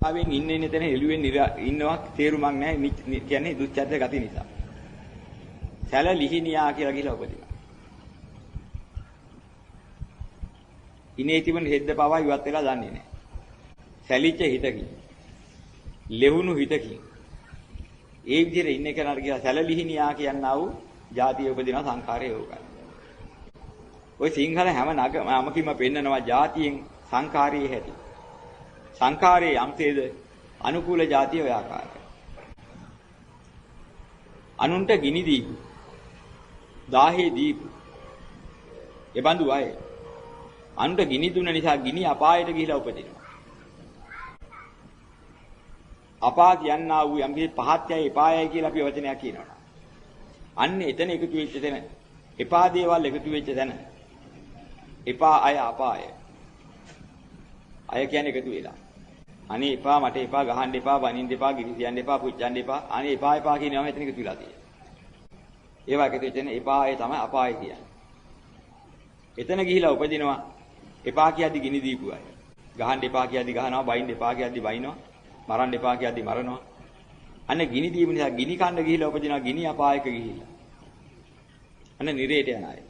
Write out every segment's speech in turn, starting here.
ආවෙන් ඉන්නේ නැතන එළුවෙන් ඉන්නවා තේරුමක් නැහැ කියන්නේ දුස්චරිත ගති නිසා. සැල ලිහිනියා කියලා කියලා උපදිනවා. ඉනේ තිබෙන හෙද්ද පවා ඉවත් වෙලා දන්නේ නැහැ. සැලිච්ච හිතකින්. ලෙහුණු හිතකින්. ඒ විදිහට ඉන්නේ කෙනාට කියලා සැල ලිහිනියා කියනවා වූ ಜಾතිය උපදිනවා සංඛාරය යෝගයි. ඔය සිංහල හැම නමකින්ම පෙන්නනවා ಜಾතියෙන් සංඛාරයේ හැටි. සංඛාරයේ යම්තේද අනුකූල ಜಾතිය ඔය ආකාරයි. අනුන්ට ගිනි දීපු. දාහේ දීපු. ඒ බඳු අය. අනුන්ට ගිනි දුන්න නිසා ගිනි අපායට ගිහිලා උපදිනවා. අපා කියන්නා වූ යම් කිසි පහත් යයි එපායයි කියලා අපි වචනයක් කියනවා. අන්න එතන එකතු වෙච්ච තැන එපා දේවල් එකතු වෙච්ච තැන එපා අය අපාය. අය කියන්නේ එකතු වෙලා. අනේ එපා මට එපා ගහන්න එපා වනින්න එපා ගිරිසියන්න එපා පුච්චන්න එපා. අනේ එපා එපා කියනවා මෙතන එකතු වෙලා තියෙන්නේ. ඒවා එකතු වෙච්ච එපා අය තමයි අපාය කියන්නේ. එතන ගිහිලා උපදිනවා එපා කියද්දි ගිනි දීපු අය. ගහන්න එපා කියද්දි ගහනවා, බයින්න එපා කියද්දි බයිනවා, මරන්න එපා කියද්දි මරනවා. අන්න ගිනි දීපු නිසා ගිනි කන්න ගිහිලා උපදිනවා ගිනි අපායක ගිහිලා. අන්න නිරේට යන අය.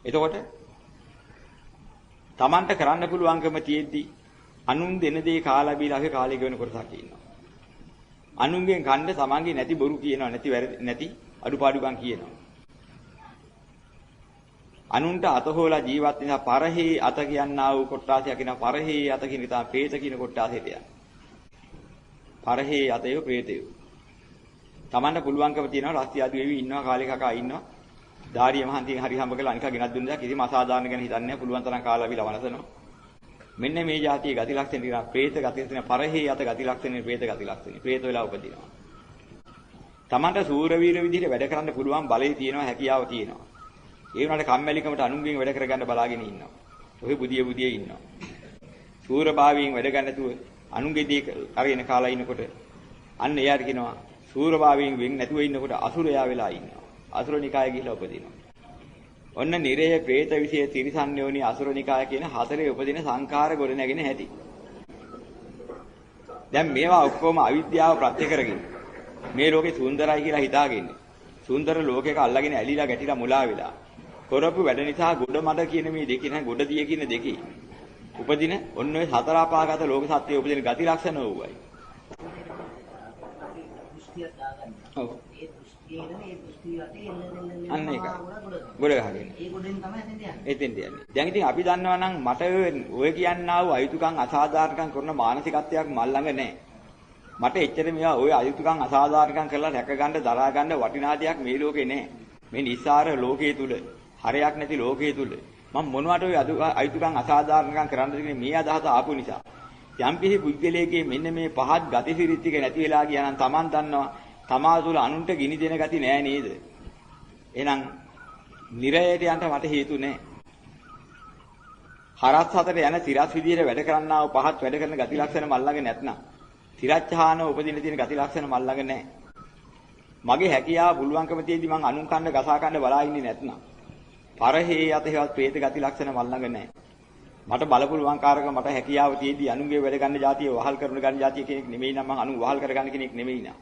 එතකොට Tamanට කරන්න පුළුවන්කම තියෙද්දි අනුන් දෙන දේ කාලා බීලාගේ කාලය ගෙවන කොටසක් ඉන්නවා. අනුන්ගෙන් කන්න තමන්ගේ නැති බොරු කියනවා නැති අඩුපාඩුකම් කියනවා. අනුන්ට අතහොලා ජීවත් වෙන පරහේ අත කියනා වූ කොටාසිය කියන පරහේ අත කියන තමයි പ്രേත කියන කොටාසියට යන. පරහේ අතය പ്രേතය. තමන්ට පුළුවන්කම තියෙනවා රස්ති ආදී වෙවි ඉන්නවා කාලේ කකා ඉන්නවා. ධාරිය මහන්තියෙන් හරි හම්බ කරලා අනිකා ගෙනත් දුන්න දා කිසිම අසාධාරණ ගැන හිතන්නේ නැහැ පුළුවන් තරම් කාලා බිලා වනසනවා. මෙන්න මේ જાතියේ ගති ලක්ෂණ දිනා പ്രേත ගති තියෙන පරහේ අත ගති ලක්ෂණේ പ്രേත ගති ලක්ෂණේ പ്രേත වෙලා උපදිනවා. තමන්ට සූර වීර විදිහට වැඩ කරන්න පුළුවන් බලය තියෙනවා හැකියාව තියෙනවා. ඒ වුණාට කම්මැලිකමට අනුන්ගෙන් වැඩ කරගන්න බලාගෙන ඉන්නවා. ඔහි බුදිය ඉන්නවා. සූරභාවයෙන් වැඩ ගන්න නැතුව අනුන්ගේ දේ අරගෙන කාලා ඉන්නකොට අන්න එයාට කියනවා සූරභාවයෙන් වෙන් නැතුව ඉන්නකොට අසුරයා වෙලා ඉන්නවා. අසුරනිකාය ගිහිලා උපදිනවා. ඔන්න නිරය പ്രേත විශේෂ තිරිසන්‍යෝනි අසුරනිකාය කියන හතරේ උපදින සංඛාර ගොඩ නැගෙන හැටි. දැන් මේවා ඔක්කොම අවිද්‍යාව ප්‍රත්‍ය කරගෙන මේ ලෝකේ සුන්දරයි කියලා හිතාගෙන සුන්දර ලෝකයක අල්ලගෙන ඇලිලා ගැටිලා මුලා වෙලා කරපු වැඩ නිසා ගොඩ මඩ කියන මේ දෙකේ නැහැ ගොඩ දිය කියන දෙකේ උපදින ඔන්න ඔය හතර ආපාගත ලෝක සත්‍යයේ උපදින ගති ලක්ෂණ වූවයි. ඔව්. අන්න ඒක. ගොඩ ගහගෙන. ඒ ගොඩෙන් තමයි එතෙන්ට යන්නේ. දැන් ඉතින් අපි දන්නවා නම් මට ඔය කියන්නා වූ අයුතුකම් අසාධාරණකම් කරන මානසිකත්වයක් මල් ළඟ නැහැ. මට එච්චර මේවා ඔය අයුතුකම් අසාධාරණකම් කරලා රැක ගන්න දරා ගන්න වටිනා දෙයක් මේ ලෝකේ නැහැ. මේ නිස්සාර ලෝකයේ තුල හරයක් නැති ලෝකයේ තුල මම මොනවට ඔය අයුතුකම් අසාධාරණකම් කරන්නද කියන්නේ මේ අදහස ආපු නිසා. යම් කිසි පුද්ගලයෙක්ගේ මෙන්න මේ පහත් ගතිසිරිත් ටික නැති වෙලා ගියා නම් Taman දන්නවා තමා තුළ අනුන්ට ගිනි දෙන ගති නෑ නේද? එහෙනම් නිරයට යන්න මට හේතු නෑ. හරස් හතර යන තිරස් විදියට වැඩ කරන්නා වූ පහත් වැඩ කරන ගති ලක්ෂණ මල් ළඟ නැත්නම් තිරච්ඡාන උපදින තියෙන ගති ලක්ෂණ මල් ළඟ නෑ. මගේ හැකියාව පුළුවන්කම තියෙද්දි මං අනුන් කන්න ගසා කන්න බලා ඉන්නේ නැත්නම් පරහේ යතේවත් പ്രേත ගති ලක්ෂණ මල් ළඟ නෑ. මට බල පුළුවන්කාරක මට හැකියාව තියෙද්දි අනුන්ගේ වැඩ ගන්න જાතිය වහල් කරන ගන්න જાතිය කෙනෙක් නෙමෙයි නම් මං අනුන් වහල් කර ගන්න කෙනෙක් නෙමෙයි නා.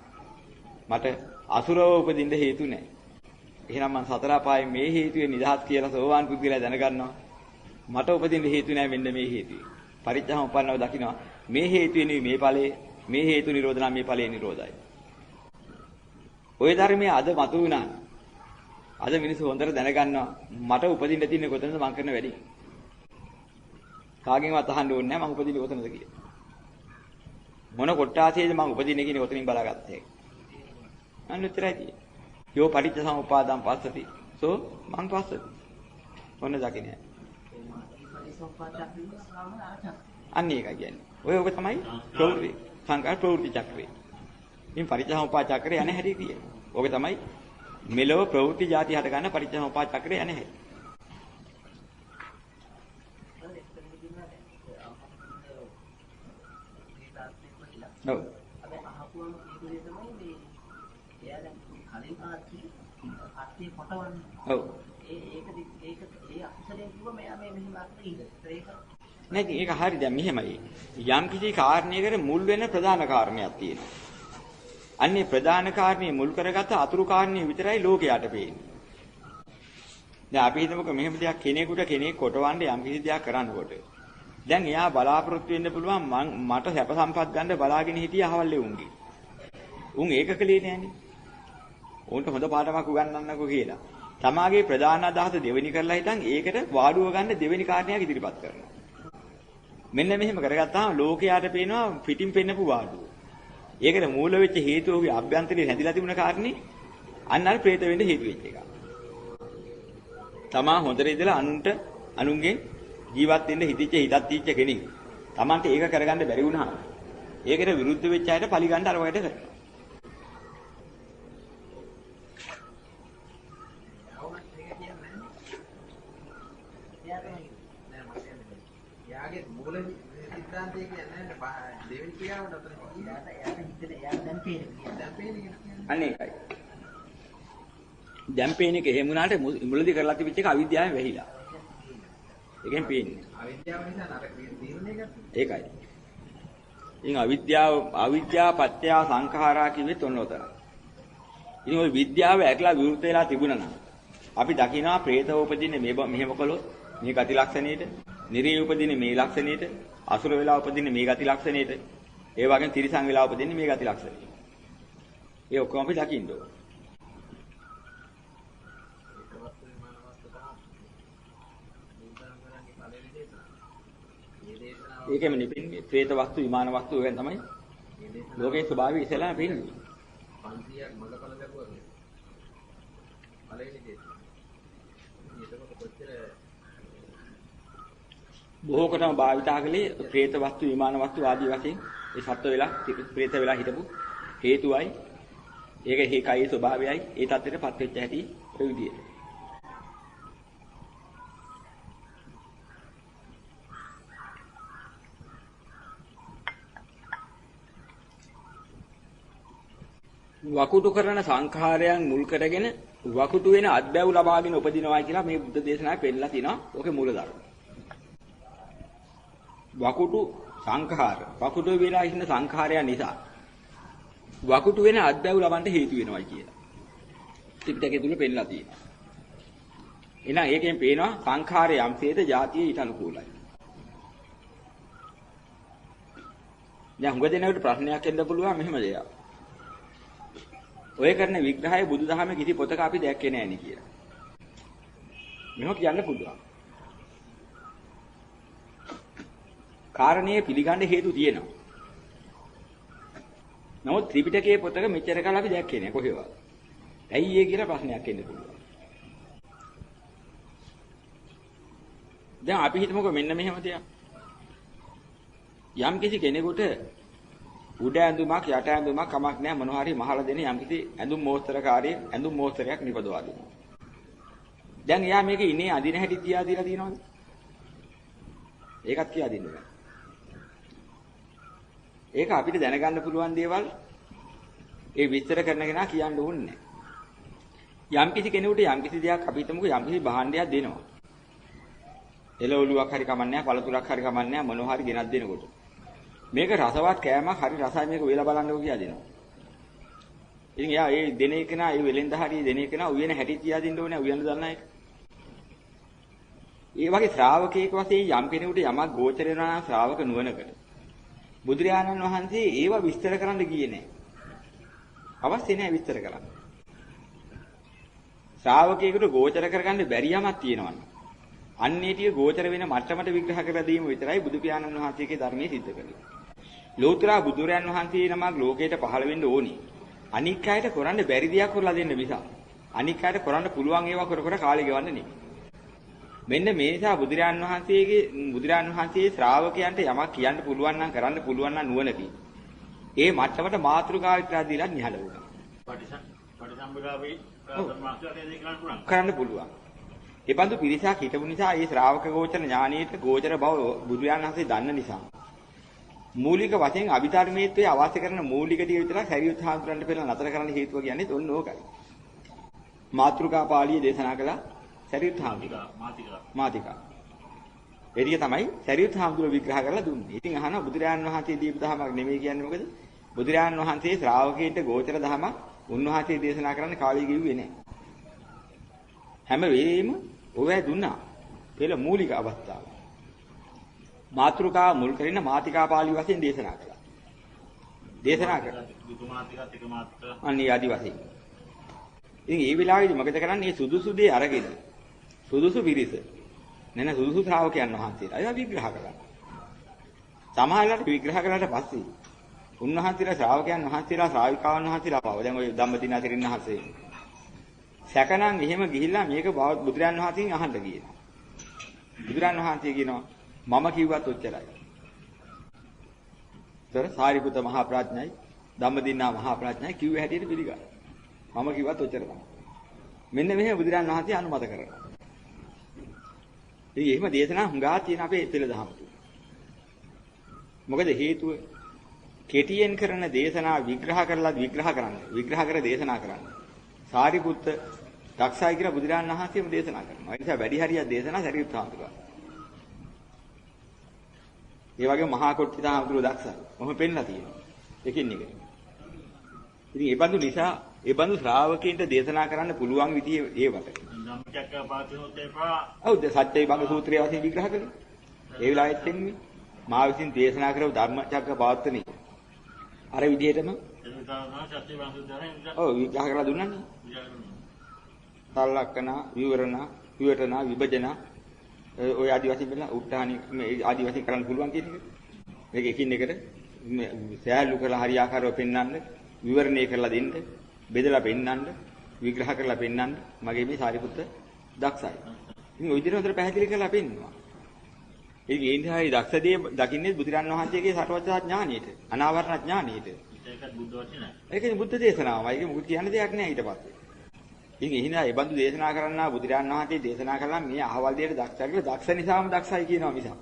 මට අසුරව උපදින්න හේතු නැහැ. එහෙනම් මං සතර පායේ මේ හේතුවේ නිදහස් කියලා සෝවාන් පුද්ගලයා දැනගන්නවා. මට උපදින්න හේතු නැහැ මෙන්න මේ හේතුව. පරිත්‍යාම උපන්නව දකින්නවා. මේ හේතුවේ නෙවෙයි මේ ඵලයේ මේ හේතු නිරෝධ නම් මේ ඵලයේ නිරෝධයි. ওই ධර්මයේ අද මතු වුණා. අද මිනිස්සු හොඳට දැනගන්නවා මට උපදින්න තියෙන්නේ කොතනද මං කරන වැඩි. කාගෙන්වත් අහන්න ඕනේ නැහැ මං උපදින්නේ කොතනද කියලා. මොන කොට්ටාසියේද මං උපදින්නේ කියන කොතනින් බලාගත්තේ. අනුත්තරයි. යෝ පටිච්චසමුප්පාදං පස්සති. සෝ මං පස්සති. මොන දකින්නේ. අන්න ඒකයි කියන්නේ. ඔය තමයි ප්‍රවෘත්ති සංකාර ප්‍රවෘත්ති චක්‍රය. මේ පටිච්චසමුප්පාද චක්‍රය යන්නේ හැටි කියන්නේ. ඔක තමයි මෙලොව ප්‍රවෘත්ති જાති හට ගන්න පටිච්චසමුප්පාද චක්‍රය යන්නේ හැටි. ඔව්. ආත්මේ කොටවන්නේ. ඔව්. ඒක ඒ අකුසලයෙන් කිව්ව මෙයා මේ මෙහෙම අර්ථය ඉද. ඒක නැති ඒක හරි දැන් මෙහෙමයි. යම් කිසි කාරණයකට මුල් වෙන ප්‍රධාන කාරණයක් තියෙනවා. අන්නේ ප්‍රධාන කාරණේ මුල් කරගත්ත අතුරු කාරණේ විතරයි ලෝකයට පේන්නේ. දැන් අපි හිතමුකෝ මෙහෙම දෙයක් කෙනෙක් කොටවන්න යම් කිසි දෙයක් කරනකොට. දැන් එයා බලාපොරොත්තු වෙන්න පුළුවන් මට සැප සම්පත් ගන්න බලාගෙන හිටිය අහවල්ලේ උන්ගේ. උන් ඒක කලේ නෑනේ. උන්ට හොඳ පාඩමක් උගන්වන්නකෝ කියලා. තමාගේ ප්‍රධාන අදහස දෙවෙනි කරලා හිටන් ඒකට වාඩුව ගන්න දෙවෙනි කාරණයක් ඉදිරිපත් කරනවා. මෙන්න මෙහෙම කරගත්තාම ලෝකයට පේනවා පිටින් පෙන්නපු වාඩුව. ඒකට මූල වෙච්ච හේතුවගේ අභ්‍යන්තරේ හැදිලා තිබුණ කාරණේ අන්න අර ප්‍රේත වෙන්න හේතු වෙච්ච එක. තමා හොඳට ඉඳලා අනුන්ගෙන් ජීවත් වෙන්න හිතෙච්ච හිතක් තීච්ච කෙනෙක්. Tamante ඒක කරගන්න බැරි වුණා. ඒකට විරුද්ධ වෙච්ච අයට පලි ගන්න අර වයිට කරනවා. යාගේ මූල සිද්ධාන්තය කියන්නේ දෙවෙනි ක්‍රියාවට අතර යාට හිතේ යාට දැන් පේන්නේ. අනේ ඒකයි. දැන් පේන්නේ එහෙම වුණාට මුලදී කරලා තිබිච්ච එක අවිද්‍යාවෙන් වැහිලා. ඒකෙන් පේන්නේ. අවිද්‍යාව නිසා නර තීරණය ගත්තා. ඒකයි. ඉතින් අවිද්‍යාව පත්‍ය සංඛාරා කිව්වෙත් ඔන්න ඔතන. ඉතින් ওই විද්‍යාව ඇట్లా විවෘත වෙලා තිබුණා නම් අපි දකිනවා പ്രേතව උපදින්නේ මෙහෙම කළොත් මේ ගති ලක්ෂණයට, නිරේ උපදින්නේ මේ ලක්ෂණයට, අසුර වෙලා උපදින්නේ මේ ගති ලක්ෂණයට, ඒ වගේම තිරිසන් වෙලා උපදින්නේ මේ ගති ලක්ෂණයට. ඒ ඔක්කොම අපි දකින්න ඕන. ඒකෙම නෙපෙන්නේ പ്രേත වස්තු විමාන වස්තු වෙන තමයි ලෝකේ ස්වභාවය ඉස්සෙල්ලා පෙන්නේ. 500ක් මගපල ලැබුවා. බලයිනේ ඒක. ඒකකට කොච්චර බොහෝ කොටම භාවිතා කළේ പ്രേත වස්තු විමාන වස්තු ආදී වශයෙන් ඒ සත්ව වෙලා പ്രേත වෙලා හිටපු හේතුවයි ඒක හේකයි ස්වභාවයයි ඒ தත්ත්වයටපත් වෙච්ච හැටි ඔය විදියට. වකුටු කරන සංඛාරයන් මුල් කරගෙන වකුටු වෙන අත්බැව් ලබාගෙන උපදිනවා කියලා මේ බුද්ධ දේශනාවේ පෙන්නලා තිනවා. ඕකේ මූල ධර්ම. වකුටු සංඛාර වකුටු වෙලා ඉන්න සංඛාරය නිසා වකුටු වෙන අත්බැව් ලබන්න හේතු වෙනවා කියලා. ත්‍රිපිටකයේ තුල පෙන්නලා තියෙනවා. එහෙනම් ඒකෙන් පේනවා සංඛාරයේ යම්සේද જાතිය ඊට අනුකූලයි. දැන් හුඟ දෙනෙකුට ප්‍රශ්නයක් එන්න පුළුවන් මෙහෙම දෙයක්. ඔය කරන විග්‍රහය බුදුදහමේ කිසි පොතක අපි දැක්කේ නැහැ නේ කියලා. මෙහෙම කියන්න පුළුවන්. කාරණේ පිළිගන්න හේතු තියෙනවා. නමුත් ත්‍රිපිටකයේ පොතක මෙච්චර කාල අපි දැක්කේ නැහැ කොහෙවත්. ඇයි ඒ කියලා ප්‍රශ්නයක් එන්න පුළුවන්. දැන් අපි හිතමුකෝ මෙන්න මෙහෙම දෙයක්. යම් කිසි කෙනෙකුට උඩ ඇඳුමක් යට ඇඳුමක් කමක් නැහැ මොනවා හරි මහලා දෙන යම්කිසි ඇඳුම් මෝස්තරකාරී ඇඳුම් මෝස්තරයක් නිපදවා දෙනවා. දැන් එයා මේක ඉන්නේ අදින හැටි තියා දීලා තියෙනවද? ඒකත් කියා දෙන්න බෑ. ඒක අපිට දැනගන්න පුළුවන් දේවල් ඒ විස්තර කරන කෙනා කියන්න ඕනේ නැහැ. යම්කිසි කෙනෙකුට යම්කිසි දෙයක් අපි හිතමුකෝ යම්කිසි භාණ්ඩයක් දෙනවා. එළවලුවක් හරි කමන්නේ නැහැ, පළතුරක් හරි කමන්නේ නැහැ මොනවා හරි ගෙනත් දෙනකොට. මේක රසවත් කෑමක් හරි රසයි මේක වෙලා බලන්නකෝ කියලා දෙනවා. ඉතින් එයා ඒ දෙන එක නා ඒ වෙලෙන්ද හරි දෙන එක නා උයන හැටි තියා දෙන්න ඕනේ උයන දන්න එක. ඒ වගේ ශ්‍රාවකයෙක් වශයෙන් යම් කෙනෙකුට යමක් ගෝචර වෙනවා නම් ශ්‍රාවක නුවණකට. බුදුරජාණන් වහන්සේ ඒව විස්තර කරන්න ගියේ නැහැ. අවශ්‍ය නැහැ විස්තර කරන්න. ශ්‍රාවකයෙකුට ගෝචර කරගන්න බැරි යමක් තියෙනවා නම් අන්නේ ටික ගෝචර වෙන මට්ටමට විග්‍රහ කරලා දීම විතරයි බුදු පියාණන් වහන්සේගේ ධර්මයේ සිද්ධ කරන්නේ. ලෝතර බුදුරයන් වහන්සේ නමක් ලෝකයට පහළ වෙන්න ඕනි. අනික් අයට කරන්න බැරි දෙයක් කරලා දෙන්න නිසා. අනික් අයට කරන්න පුළුවන් ඒවා කර කර කාලය ගෙවන්න නෙමෙයි. මෙන්න මේ නිසා බුදුරයන් වහන්සේ ශ්‍රාවකයන්ට යමක් කියන්න පුළුවන් නම් කරන්න පුළුවන් නම් නුවණකින්. ඒ මට්ටමට මාතෘකා විතරක් දීලා නිහඬ වුණා. පටිසම්භිදාවේ කරන්න පුළුවන්. ඒ බඳු පිරිසක් හිටපු නිසා ඒ ශ්‍රාවක ගෝචර ඥානීයට ගෝචර බව බුදුරජාණන් වහන්සේ දන්න නිසා මූලික වශයෙන් අභිධර්මයේත්වයේ අවශ්‍ය කරන මූලික ටික විතරක් හැරියුත් හාමුදුරන්ට පෙරලා නතර කරන්න හේතුව කියන්නේ ඔන්න ඕකයි. මාතෘකා පාළියේ දේශනා කළා හැරියුත් හාමුදුරුවෝ. මාතිකා. ඒ ටික තමයි සරියුත් හාමුදුරුවෝ විග්‍රහ කරලා දුන්නේ. ඉතින් අහනවා බුදුරජාන් වහන්සේ දීපු දහමක් නෙමෙයි කියන්නේ මොකද? බුදුරජාන් වහන්සේ ශ්‍රාවකයන්ට ගෝචර දහමක් උන්වහන්සේ දේශනා කරන්න කාලය කිව්වේ නැහැ. හැම වෙලෙම ඔය දුන්නා. පෙළ මූලික අවස්ථාව. මාතෘකා මුල් කරගෙන මාතිකා පාළි වශයෙන් දේශනා කළා. දේශනා කළා. දුමාතිකත් එක මාත්‍ර. අනිත් ආදි වශයෙන්. ඉතින් මේ වෙලාවේදී මොකද කරන්නේ? මේ සුදුසු දේ අරගෙන සුදුසු පිරිස නැන සුදුසු ශ්‍රාවකයන් වහන්සේලා ඒවා විග්‍රහ කළා. සමහරවිට විග්‍රහ කළාට පස්සේ උන්වහන්සේලා ශ්‍රාවකයන් වහන්සේලා ශ්‍රාවිකාවන් වහන්සේලා පාව. දැන් ඔය ධම්මදින අතරින් අහසේ. සැකනම් එහෙම ගිහිල්ලා මේක බුදුරන් වහන්සේගෙන් අහන්න කියනවා. බුදුරන් වහන්සේ කියනවා මම කිව්වත් ඔච්චරයි. ତොර සාරිපුත මහා ප්‍රඥයි ධම්මදින්නා මහා ප්‍රඥයි කිව්ව හැටියට පිළිගන්න. මම කිව්වත් ඔච්චර තමයි. මෙන්න මෙහෙම බුදුරන් වහන්සේ අනුමත කරනවා. ඉතින් එහෙම දේශනා හුඟා තියෙන අපේ පෙළ දහම. මොකද හේතුව කෙටියෙන් කරන දේශනා විග්‍රහ කරලා විග්‍රහ කර දේශනා කරන්න. සාරිපුත්ත දක්ෂයි කියලා බුදුරන් වහන්සේම දේශනා කරනවා. ඒ නිසා වැඩි හරියක් දේශනා සරියුත් හාමුදුරුවෝ. ඒ වගේම මහා කොට්ටිත හාමුදුරුවෝ දක්ෂයි. මොහොම පෙන්නලා තියෙනවා. එකින් එක. ඉතින් ඒ බඳු නිසා ඒ බඳු ශ්‍රාවකයන්ට දේශනා කරන්න පුළුවන් විදිය ඒවට. ධම්මචක්කපවත්තනොත් එපා. ඔව් සත්‍යයි භංග සූත්‍රයේ වශයෙන් විග්‍රහ කළේ. ඒ වෙලාවෙත් එන්නේ මා විසින් දේශනා කරව ධම්මචක්කපවත්තනේ. අර විදිහටම ඔව් විග්‍රහ කරලා දුන්නානේ. සලක්කන විවරණ විවටන විභජන ඔය ආදි වශයෙන් බලලා උත්හානි මේ ආදි වශයෙන් කරන්න පුළුවන් කියන එක. මේක එකින් එකට සෑහළු කරලා හරියාකාරව පෙන්වන්න, විවරණය කරලා දෙන්න, බෙදලා පෙන්වන්න, විග්‍රහ කරලා පෙන්වන්න මගේ මේ සාරිපුත්ත දක්ෂයි. ඉතින් ওই විදිහට හොඳට පැහැදිලි කරලා පෙන්වනවා. ඒ ඉන්දියාවේ දක්ෂදී දකින්නේ බුදුරන් වහන්සේගේ සර්වඥතා ඥානියට, අනාවරණ ඥානියට. ඒකත් බුද්ධ වචනයි. ඒකනේ බුද්ධ දේශනාවයි. ඒක මොකද කියන්න දෙයක් නෑ ඊට පස්සේ. ඉතින් එහෙනම් ඒ බඳු දේශනා කරන්නා බුදුරන් වහන්සේ දේශනා කළා මේ අහවල් දෙයට දක්ෂයි කියලා දක්ෂ නිසාම දක්ෂයි කියනවා මිසක්.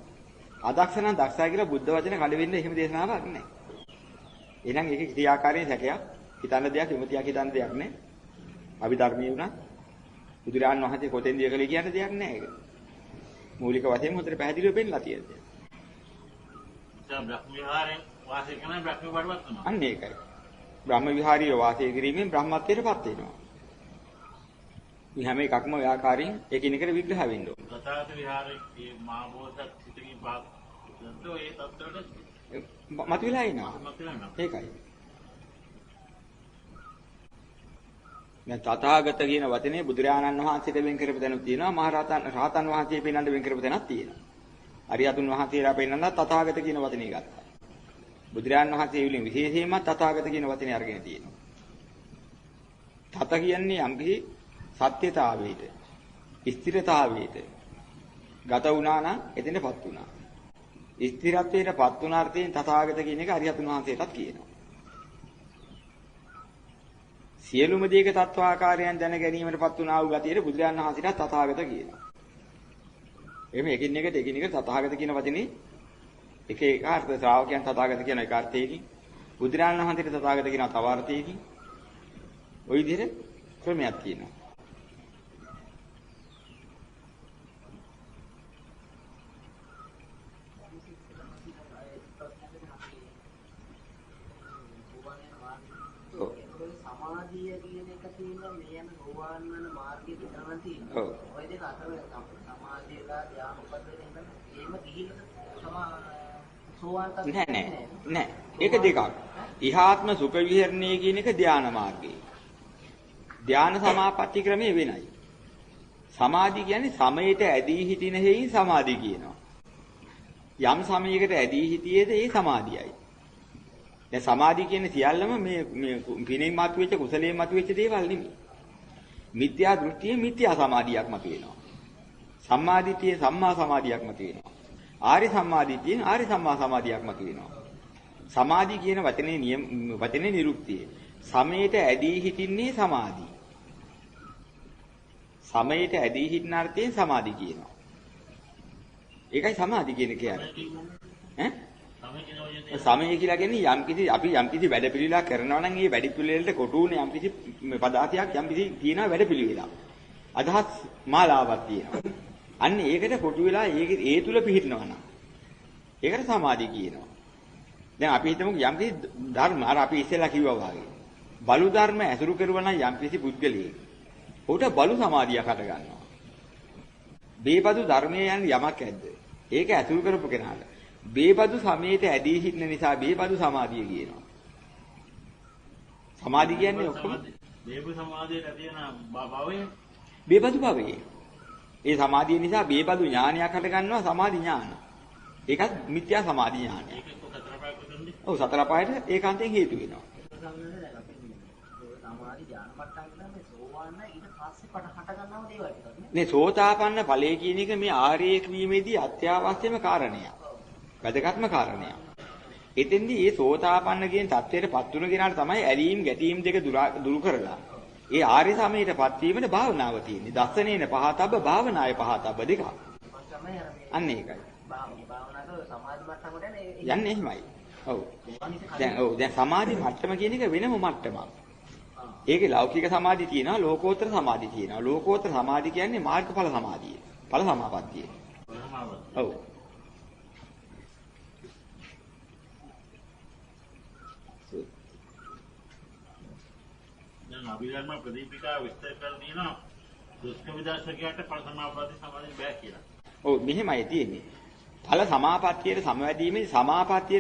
අදක්ෂ නම් දක්ෂයි කියලා බුද්ධ වචන කඩ වෙන්න එහෙම දේශනාවක් නෑ. එහෙනම් ඒක ක්‍රියාකාරී සැකයක්. හිතන්න දෙයක්, විමතියක් හිතන්න දෙයක් නෑ. අභිධර්මයේ උනත් බුදුරන් වහන්සේ කොතෙන්ද කියලා කියන්න දෙයක් නෑ ඒක. මූලික වශයෙන් හොඳට පැහැදිලිව පෙන්නලා තියෙනවා. දැන් බ්‍රහ්ම විහාරයෙන් වාසය කරන බ්‍රහ්ම බඩවත් වෙනවා. අන්න ඒකයි. බ්‍රහ්ම විහාරීය වාසය කිරීමෙන් බ්‍රහ්මත්වයටපත් වෙනවා. මේ හැම එකක්ම ව්‍යාකාරයෙන් එකිනෙකට විග්‍රහ වෙන්න ඕන. තථාගත විහාරයේ මේ මහා බෝසත් සිතකින් පාත් ඒ තත්ත්වයට මතුවලා එනවා. මතුවලා ඒකයි. දැන් තථාගත කියන වචනේ බුදුරජාණන් වහන්සේට වෙන් කරපු තැනක් තියෙනවා. රහතන් වහන්සේ පෙන්වන්න වෙන් කරපු තැනක් තියෙනවා. අරියතුන් වහන්සේලා පෙන්වන්න තථාගත කියන වචනේ ගත්තා. බුදුරජාණන් වහන්සේ විලින් විශේෂයෙන්ම තථාගත කියන වචනේ අරගෙන තියෙනවා. තත කියන්නේ යම්කිසි සත්‍යතාවයට, ස්ථිරතාවයට ගත වුණා නම් එතනපත් වුණා. ස්ථිරත්වයටපත් වුණ අර්ථයෙන් තථාගත කියන එක අරියතුන් වහන්සේටත් කියනවා. සියලුම දේක තත්වාකාරයන් දැන ගැනීමටපත් වුණා වූ ගතියට බුදුරජාණන් වහන්සේට තථාගත කියනවා. එimhe එකින් එකට තථාගත කියන වචනේ එක එක අර්ථ ශ්‍රාවකයන් තථාගත කියන එක අර්ථයකින් බුදුරජාණන් වහන්සේට තථාගත කියන තව අර්ථයකින් ওই විදිහට ක්‍රමයක් තියෙනවා. සමාධිය කියන එක තියෙනවා මේ යන රෝවාන් වන මාර්ගයේ විතරම තියෙනවා. ඔව්. ඔය දෙක අතර සමාධියලා ධ්‍යාන උපදින එක එහෙම ගිහිල්ලා සෝවාන් නෑ. ඒක දෙකක්. ඉහාත්ම සුඛ විහරණය කියන එක ධානා මාර්ගය. ධාන සමාපatti ක්‍රමය වෙනයි. සමාධි කියන්නේ සමයට ඇදී හිටින හේයින් සමාධි කියනවා. යම් සමයකට ඇදී හිටියේද ඒ සමාධියයි. දැන් සමාධි කියන්නේ සියල්ලම මේ පිනෙන් මතුවෙච්ච කුසලයෙන් මතුවෙච්ච දේවල් නෙමෙයි. මිත්‍යා දෘෂ්ටියේ මිත්‍යා සමාධියක් මතුවෙනවා. සම්මාදිටියේ සම්මා සමාධියක් මතුවෙනවා. ආරි සම්මාදිටියෙන් ආරි සම්මා සමාධියක් මතුවෙනවා. සමාධි කියන වචනේ නිරුක්තිය. සමයට ඇදී හිටින්නේ සමාධි. සමයට ඇදී හිටින අර්ථයෙන් සමාධි කියනවා. ඒකයි සමාධි කියන්නේ කියන්නේ. සමය කියලා කියන්නේ යම්කිසි වැඩපිළිවෙලක් කරනවා නම් ඒ වැඩපිළිවෙලට කොටු වුණ යම්කිසි පදාර්ථයක් යම්කිසි තියෙන වැඩපිළිවෙලක්. අදහස් මාලාවක් තියෙනවා. අන්න ඒකට කොටු වෙලා ඒ තුල පිහිටනවා නම් ඒකට සමාධිය කියනවා. දැන් අපි හිතමු යම්කිසි ධර්ම අර අපි ඉස්සෙල්ලා කිව්වා වගේ. බලු ධර්ම ඇසුරු කරුවා නම් යම්කිසි පුද්ගලයෙක්. උට බලු සමාධියක් හට ගන්නවා. බේබදු ධර්මයේ යන යමක් ඇද්ද? ඒක ඇසුරු කරපු කෙනාට. බේබදු සමේත ඇදී සිටින නිසා බේබදු සමාධිය කියනවා. සමාධි කියන්නේ ඔක්කොම බේබු සමාධියට තියෙන භවය. බේබදු භවයේ. ඒ සමාධිය නිසා බේබදු ඥානයක් හට ගන්නවා සමාධි ඥාන. ඒකත් මිත්‍යා සමාධි ඥානය. ඒක සතර පහක් උතුම්නේ. ඔව් සතර පහට ඒකාන්තයෙන් හේතු වෙනවා. සමාධි ඥාන මට්ටම් කියලා මේ සෝවාන් ඊට පස්සේ හට ගන්නව දේවල් ටිකක් නේ. මේ සෝතාපන්න ඵලය කියන එක මේ ආර්යයෙක් වීමේදී අත්‍යවශ්‍යම කාරණයක්. වැදගත්ම කාරණයක්. එතෙන්දී මේ සෝතාපන්න කියන தත්ත්වයටපත් වුණ කෙනාට තමයි ඇලීම් ගැටීම් දෙක දුරු කරලා ඒ ආර්ය සමයටපත් වීමට භාවනාව තියෙන්නේ. දස්සනේන පහතබ්බ භාවනාය පහතබ්බ දෙක. තමයි අර මේ අන්න ඒකයි. භාවනාවක සමාධි මට්ටමට යන්නේ එහෙමයි. ඔව්. දැන් සමාධි මට්ටම කියන එක වෙනම මට්ටමක්. ඒකේ ලෞකික සමාධි තියෙනවා ලෝකෝත්තර සමාධි තියෙනවා. ලෝකෝත්තර සමාධි කියන්නේ මාර්ගඵල සමාධිය. ඵල සමාපත්තිය. ඔව්. දැන් අභිධර්ම ප්‍රදීපිකා විස්තර කරලා තියෙනවා දුෂ්ක විදර්ශකයාට ඵල සමාපatti සමාධිය බෑ කියලා. ඔව් මෙහෙමයි තියෙන්නේ. ඵල සමාපත්තියට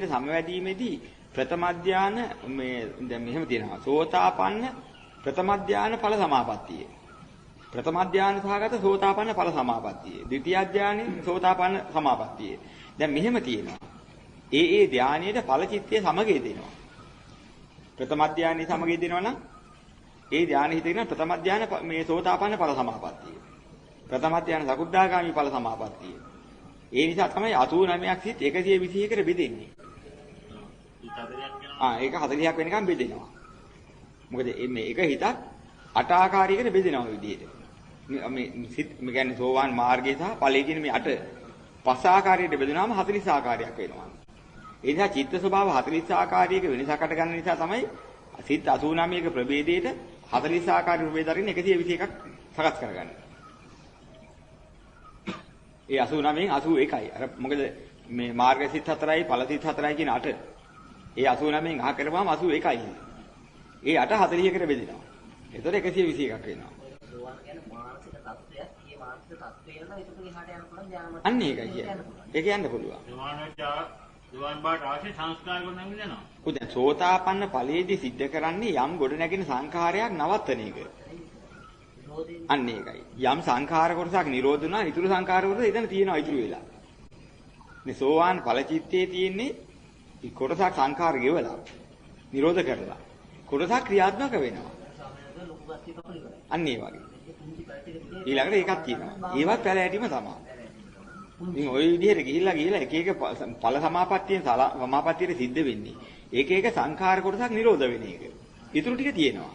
සමවැදීමේදී ප්‍රථම ධාන මේ දැන් මෙහෙම තියෙනවා. සෝතාපන්න ප්‍රථම ධාන ඵල සමාපත්තිය. ප්‍රථම ධාන සහගත සෝතාපන්න ඵල සමාපත්තිය. ද්විතිය ධානයේ සෝතාපන්න සමාපත්තිය. දැන් මෙහෙම තියෙනවා. ඒ ධානයේද ඵල චිත්තය සමගය දෙනවා. ප්‍රථම ධානයේ සමගය දෙනවා නම් ඒ ධානය හිතගෙන ප්‍රථම ධාන මේ සෝතාපන්න ඵල සමාපත්තිය. ප්‍රථම ධාන සකුද්දාගාමි ඵල සමාපත්තිය. ඒ නිසා තමයි 89ක් සිත් 121කට බෙදෙන්නේ. ඒක 40ක් වෙනකම් බෙදෙනවා. මොකද මේ එක හිතක් 8 ආකාරයකට බෙදෙනවා මේ විදිහට. මේ සිත් මේ කියන්නේ සෝවාන් මාර්ගය සහ ඵලයේ කියන මේ 8 පස් ආකාරයකට බෙදුනහම 40 ආකාරයක් වෙනවා. ඒ නිසා චිත්ත ස්වභාව 40 ආකාරයක වෙනසකට ගන්න නිසා තමයි සිත් 89ක ප්‍රභේදයට 40 ආකාරයක ප්‍රභේදයෙන් 121ක් සකස් කරගන්නේ. ඒ 89න් 81යි. අර මොකද මේ මාර්ග සිත් 4යි ඵල සිත් 4යි කියන 8. ඒ 89න් අහ කරපුවාම 81යි. ඒ 8 40කට බෙදෙනවා. ඒතකොට 121ක් වෙනවා. සෝවාන් කියන්නේ මානසික තත්ත්වයක්. මේ මානසික තත්ත්වය නම් ඒක එහාට යන පුළුවන් ඥාන මට්ටම. අන්න ඒකයි කියන්නේ. ඒක යන්න පුළුවන්. දුවන් බාට අවශ්‍ය සංස්කාර ගොඩ නැගිනවා. දැන් සෝතාපන්න ඵලයේදී සිද්ධ කරන්නේ යම් ගොඩ නැගෙන සංඛාරයක් නවත්තන එක. අන්න ඒකයි. යම් සංඛාර කොටසක් නිරෝධ වුණා, ඊතුරු සංඛාර කොටස එතන තියෙනවා ඉතුරු වෙලා. මේ සෝවාන් ඵල චිත්තයේ තියෙන්නේ කොටසක් සංඛාර ගෙවලා නිරෝධ කරලා කොටසක් ක්‍රියාත්මක වෙනවා. අන්න ඒ වගේ. ඊළඟට ඒකක් තියෙනවා. ඒවත් පැල ඇටිම තමයි. ඉතින් ওই විදිහට ගිහිල්ලා එක එක ඵල සමාපත්තියට සිද්ධ වෙන්නේ. එක එක සංඛාර කොටසක් නිරෝධ වෙන එක. ඊටු ටික තියෙනවා.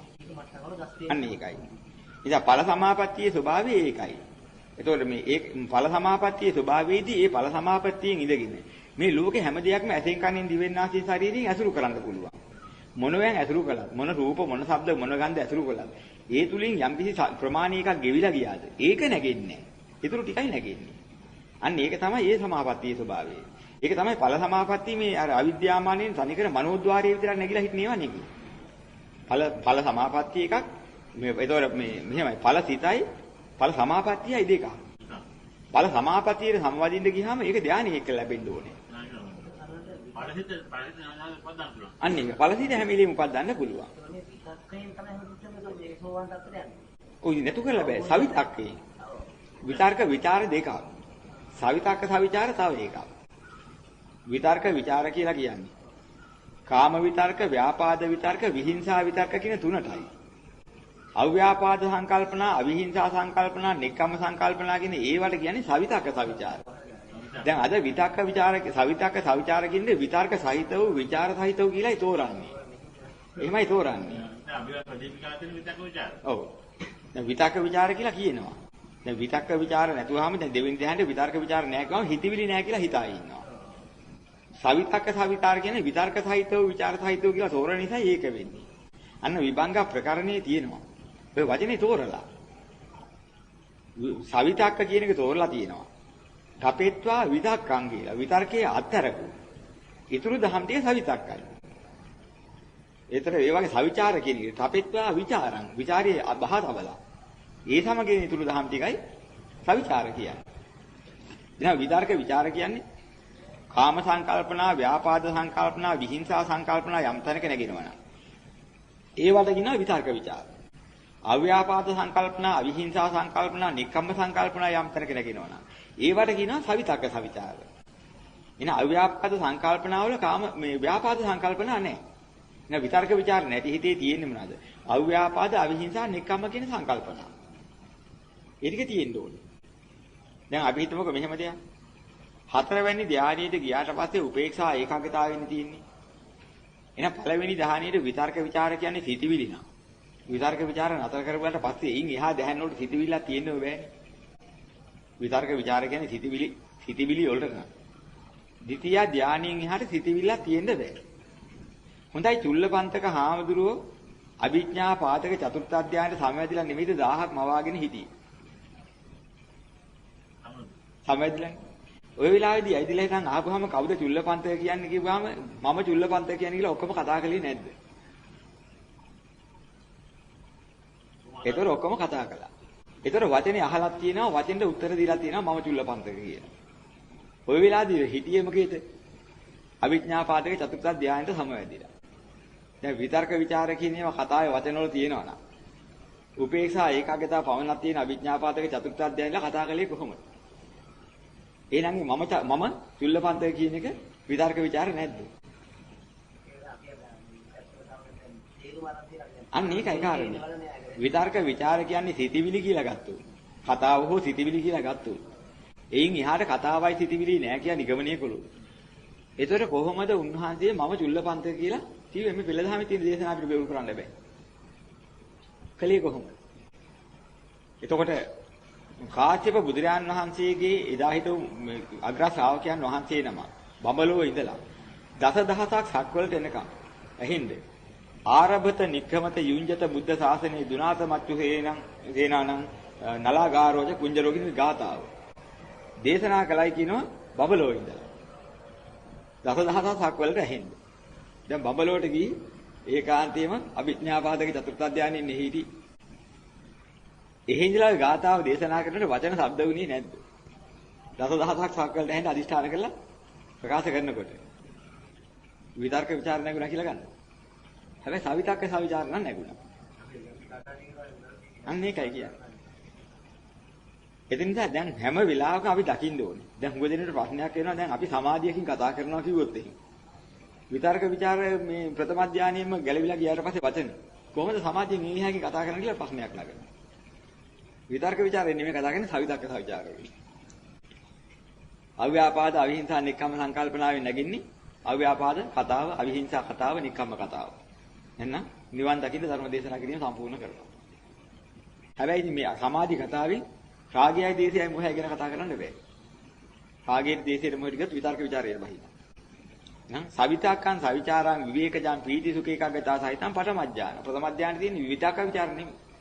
අන්න ඒකයි. ඉතින් ඵල සමාපත්තියේ ස්වභාවය ඒකයි. එතකොට මේ ඵල සමාපත්තියේ ස්වභාවයේදී ඒ ඵල සමාපත්තියෙන් ඉඳගෙන මේ ලෝකේ හැම දෙයක්ම ඇසෙන් කනින් දිවෙන් නාසයෙන් ශරීරයෙන් ඇසුරු කරන්න පුළුවන්. මොනවෙන් ඇසුරු කළත් මොන රූප මොන ශබ්ද මොන ගන්ධ ඇසුරු කළත් ඒ තුලින් යම්කිසි ප්‍රමාණයක ගෙවිලා ගියාද ඒක නැගෙන්නේ නැහැ. ඊටු ටිකයි නැගෙන්නේ. අන්න ඒක තමයි ඒ සමාපත්තියේ ස්වභාවය. ඒක තමයි ඵල සමාපත්තිය මේ අර අවිද්‍යාමානෙන් තනිකර මනෝද්වාරයේ විතරක් නැగిලා හිටනේවා නෙකි. ඵල සමාපත්තිය එකක් මේ ඒතකොට මේ මෙහෙමයි ඵල සිතයි ඵල සමාපත්තියයි දෙකක්. ඵල සමාපත්තියේ සමවදින්න ගියාම ඒක ධානය එක්ක ලැබෙන්න ඕනේ. පරිහිත ඥානය පදන්න පුළුවන්. අන්න ඒක ඵල සිත හැම වෙලෙම උපදන්න පුළුවන්. මේ විතක්කයෙන් තමයි හඳුන්වන්නේ මේ සෝවාන් තත්ත්වයට යන්නේ. ඔය නැතු කරලා බෑ. සවිතක්කේ. විතර්ක ਵਿਚාර දෙකක්. සවිතක්ක සවිචාර තව එකක්. විතර්ක ਵਿਚාර කියලා කියන්නේ කාම විතර්ක, ව්‍යාපාද විතර්ක, විහිංසා විතර්ක කියන තුනටයි. අව්‍යාපාද සංකල්පනා, අවිහිංසා සංකල්පනා, නෙක්ඛම්ම සංකල්පනා කියන ඒවට කියන්නේ සවිතක්ක සවිචාර. දැන් අද විතක්ක ਵਿਚාර සවිතක්ක සවිචාර කියන්නේ විතර්ක සහිත වූ විචාර සහිත වූ කියලායි තෝරන්නේ. එහෙමයි තෝරන්නේ. දැන් අභිවත් ප්‍රදීපිකාතේ විතක විචාර. ඔව්. දැන් විතක්ක ਵਿਚාර කියලා කියනවා. දැන් විතක්ක ਵਿਚාර නැතුවම දැන් දෙවෙනි ධ්‍යානෙ විතර්ක ਵਿਚාර නැහැ කියවම හිතවිලි නැහැ කියලා හිතා ඉන්නවා. සවිතක්ක සවිචාර කියන්නේ විතර්ක සහිත වූ විචාර සහිත වූ කියලා තෝරන නිසා ඒක වෙන්නේ. අන්න විභංග ප්‍රකරණයේ තියෙනවා. ඔය වචනේ තෝරලා. සවිතක්ක කියන එක තෝරලා තියෙනවා. තපෙත්වා විතක්කං කියලා. විතර්කයේ අත්තරකු. ඊතුරු දහම් ටික සවිතක්කයි. ඒතර ඒ වගේ සවිචාර කියන එක තපෙත්වා විචාරං. විචාරයේ බහතබලා. ඒ සමගින් ඊතුරු දහම් ටිකයි සවිචාර කියන්නේ. එහෙනම් විතර්ක විචාර කියන්නේ කාම සංකල්පනා, ව්‍යාපාද සංකල්පනා, විහිංසා සංකල්පනා යම් තැනක නැගෙනවා. ඒවට කියනවා විතර්ක විචාර. අව්‍යාපාද සංකල්පනා, අවිහිංසා සංකල්පනා, නික්කම්ම සංකල්පනා යම් තැනක නැගෙනවා. ඒවට කියනවා සවිතර්ක සවිචාර. එහෙනම් අව්‍යාපාද සංකල්පනාවල කාම මේ ව්‍යාපාද සංකල්පනා නැහැ. එහෙනම් විතර්ක විචාර නැති හිතේ තියෙන්නේ මොනවද? අව්‍යාපාද, අවිහිංසා, නික්කම්ම කියන සංකල්පනා. ඒ ටික තියෙන්න ඕනේ. දැන් අපි හිතමුකෝ මෙහෙම දෙයක්. හතරවැනි ධානයේට ගියාට පස්සේ උපේක්ෂා ඒකාග්‍රතාවෙන්නේ තියෙන්නේ. එහෙනම් පළවෙනි ධානයේට විතර්ක ਵਿਚාර කියන්නේ සිතිවිලි නා. විතර්ක ਵਿਚාර නතර කරගුවාට පස්සේ එයින් එහා දැහැන්න වලට සිතිවිල්ලක් තියෙන්න බෑනේ. විතර්ක ਵਿਚාර කියන්නේ සිතිවිලි වලට නා. ද්විතිය ධානයෙන් එහාට සිතිවිල්ලක් තියෙන්න බෑ. හොඳයි චුල්ලපන්තක හාමුදුරුවෝ අභිඥා පාදක චතුර්ථ ධානයට සමවැදිලා නිමිති 1000ක් මවාගෙන හිටියේ. සමවැදිලා ඔය වෙලාවේදී ඇයිදලා හිටන් ආපුවාම කවුද චුල්ලපන්තක කියන්නේ කිව්වම මම චුල්ලපන්තක කියන්නේ කියලා ඔක්කොම කතා කළේ නැද්ද? ඒතර ඔක්කොම කතා කළා. ඒතර වචනේ අහලක් තියෙනවා වචෙන්ට උත්තර දීලා තියෙනවා මම චුල්ලපන්තක කියලා. ඔය වෙලාවේදී හිටියේ මොකේද? අවිඥා පාදක චතුර්ථ ධානයට සමවැදිලා. දැන් විතර්ක ਵਿਚාර කියන ඒවා කතාවේ වචන වල තියෙනවා නා. උපේක්ෂා ඒකාග්‍රතාව පවණක් තියෙන අවිඥා පාදක චතුර්ථ ධානයලා කතා කළේ කොහොමද? එහෙනම් මම චුල්ලපන්තක කියන එක විතර්ක ਵਿਚාර නැද්ද? අන්න ඒකයි කාරණේ. විතර්ක ਵਿਚාර කියන්නේ සිතිවිලි කියලා ගත්තොත්. කතාව හෝ සිතිවිලි කියලා ගත්තොත්. එයින් එහාට කතාවයි සිතිවිලි නෑ කියලා නිගමනය කළොත්. ඒතර කොහොමද උන්වහන්සේ මම චුල්ලපන්තක කියලා කිව්වේ මේ පෙළදහමේ තියෙන දේශනා අපිට බෙවුල් කරන්න බෑ. කලේ කොහොමද? එතකොට කාශ්‍යප බුදුරජාන් වහන්සේගේ එදා හිටු අග්‍ර ශ්‍රාවකයන් වහන්සේ නම බඹලෝ ඉඳලා දසදහසක් සක්වලට එනකම් ඇහින්ද ආරභත නික්කමත යුඤ්ජත බුද්ධ ශාසනයේ දුනාත මච්චු හේනානං නලාගාරෝජ කුංජරෝගින ගාතාව දේශනා කළයි කියනවා බඹලෝ ඉඳලා දසදහසක් සක්වලට ඇහින්ද දැන් බඹලෝට ගිහින් ඒකාන්තයෙන්ම අභිඥාපාදක චතුර්ථ ධානයේ නිහිටි එහෙන්දලා ගාතාව දේශනා කරනකොට වචන ශබ්ද වුණේ නැද්ද? දසදහසක් සක්වලට ඇහෙන්න අදිෂ්ඨාන කරලා ප්‍රකාශ කරනකොට විතර්ක ਵਿਚාර නැගුණා කියලා ගන්න. හැබැයි සවිතක්ක සවිචාර නම් නැගුණා. අන්න ඒකයි කියන්නේ. ඒ නිසා දැන් හැම වෙලාවකම අපි දකින්න ඕනේ. දැන් හුඟ දෙනෙකුට ප්‍රශ්නයක් එනවා දැන් අපි සමාධියකින් කතා කරනවා කිව්වොත් එහෙම. විතර්ක ਵਿਚාර මේ ප්‍රථම ධානයෙන්ම ගැලවිලා ගියාට පස්සේ වචන කොහොමද සමාධියෙන් එහාකින් කතා කරන්න කියලා ප්‍රශ්නයක් නගනවා. විතර්ක ਵਿਚාරයෙන් නෙමෙයි කතා කරන්නේ සවිතක්ක සවිචාරයෙන්. අව්‍යාපාද අවිහිංසා නික්කම්ම සංකල්පනාවෙන් නැගින්නේ අව්‍යාපාද කතාව අවිහිංසා කතාව නික්කම්ම කතාව. එහෙනම් නිවන් දකින්න ධර්ම දේශනා කිරීම සම්පූර්ණ කරනවා. හැබැයි ඉතින් මේ සමාධි කතාවෙන් රාගයයි දේශයයි මොහයයි ගැන කතා කරන්න බෑ. රාගයේ දේශයේ මොහොත ටිකත් විතර්ක ਵਿਚාරයට බහිනවා. එහෙනම් සවිතක්කං සවිචාරං විවේකජං ප්‍රීති සුඛ ඒකාග්‍රතාව සහිතං පඨමඥාන. ප්‍රථම ඥාන තියෙන්නේ විතක්ක ਵਿਚාර නෙමෙයි.